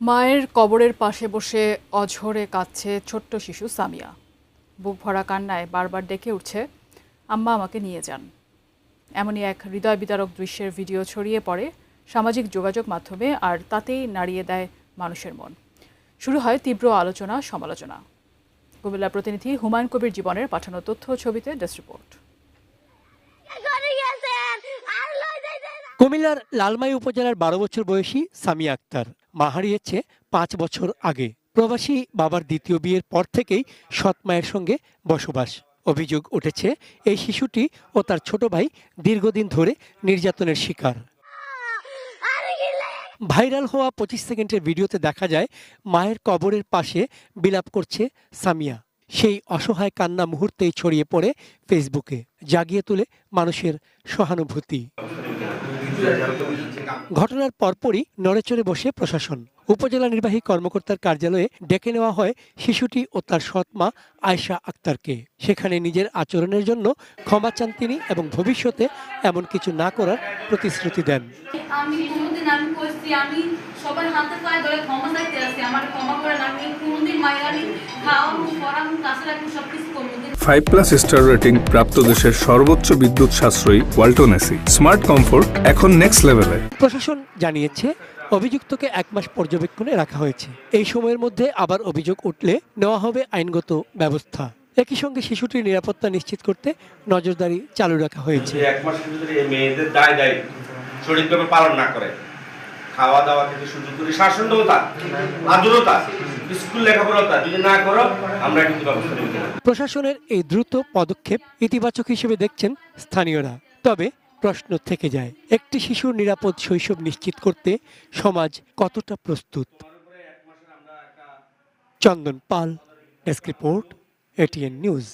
মায়ের কবরের পাশে বসে অঝরে কাঁদছে ছোট্ট শিশু সামিয়া। বুক ভরা কান্নায় বারবার ডেকে উঠছে, আম্মা আমাকে নিয়ে যান। এমনই এক হৃদয় বিদারক দৃশ্যের ভিডিও ছড়িয়ে পড়ে সামাজিক যোগাযোগ মাধ্যমে, আর তাতেই নাড়িয়ে দেয় মানুষের মন। শুরু হয় তীব্র আলোচনা সমালোচনা। কুমিল্লা প্রতিনিধি হুমায়ুন কবির জীবনের পাঠানো তথ্য ছবিতে ডেস্ক রিপোর্ট। কুমিল্লার লালমাই উপজেলার ১২ বছর বয়সী সামিয়া আক্তার মা হারিয়েছে ৫ বছর আগে। প্রবাসী বাবার দ্বিতীয় বিয়ের পর থেকেই সৎ মায়ের সঙ্গে বসবাস। অভিযোগ উঠেছে এই শিশুটি ও তার ছোট ভাই দীর্ঘদিন ধরে নির্যাতনের শিকার। ভাইরাল হওয়া ২৫ সেকেন্ডের ভিডিওতে দেখা যায় মায়ের কবরের পাশে বিলাপ করছে সামিয়া। সেই অসহায় কান্না মুহূর্তেই ছড়িয়ে পড়ে ফেসবুকে, জাগিয়ে তোলে মানুষের সহানুভূতি। ঘটনার পরপরই নড়েচড়ে বসে প্রশাসন। উপজেলা নির্বাহী কর্মকর্তার কার্যালয়ে ডেকে নেওয়া হয় শিশুটি ও তার সৎ মা আয়েশা আক্তারকে। সেখানে নিজের আচরণের জন্য ক্ষমা চান তিনি এবং ভবিষ্যতে এমন কিছু না করার প্রতিশ্রুতি দেন। আমি কোনোদিন আমি কইছি আমি সবার হাতে পায়ে ধরে ক্ষমা চাইতে আছি, আমার ক্ষমা করে না। আমি কোনোদিন মাইরানি খাওয়ানো পড়ানো কাছে রাখবো, সবকিছু করবো। 5+ স্টার রেটিং প্রাপ্ত দেশের সর্বোচ্চ বিদ্যুৎ সাশ্রয়ী ওয়ালটন এসি স্মার্ট কমফোর্ট এখন নেক্সট লেভেলে। প্রশাসন জানিয়েছে অভিযুক্তকে ১ মাস পর্যবেক্ষণে রাখা হয়েছে। এই সময়ের মধ্যে আবার অভিযোগ উঠলে নেওয়া হবে আইনগত ব্যবস্থা। একই সঙ্গে শিশুটির নিরাপত্তা নিশ্চিত করতে নজরদারি চালু রাখা হয়েছে। 1 মাসের ভিতরে এই মেয়েদের দায় সঠিকভাবে পালন না করে, খাওয়া দাওয়া থেকে শুরু করে শাসনটা আদরতা স্কুল লেখাপড়া যদি না করো আমরা কিন্তু ব্যবস্থা নিতে পারি। প্রশাসনের এই দ্রুত পদক্ষেপ ইতিবাচক হিসেবে দেখছেন স্থানীয়রা। তবে প্রশ্ন থেকে যায়, একটি শিশুর নিরাপদ শৈশব নিশ্চিত করতে সমাজ কতটা প্রস্তুত? চন্দন পাল, ডেস্ক রিপোর্ট, এটিএন নিউজ।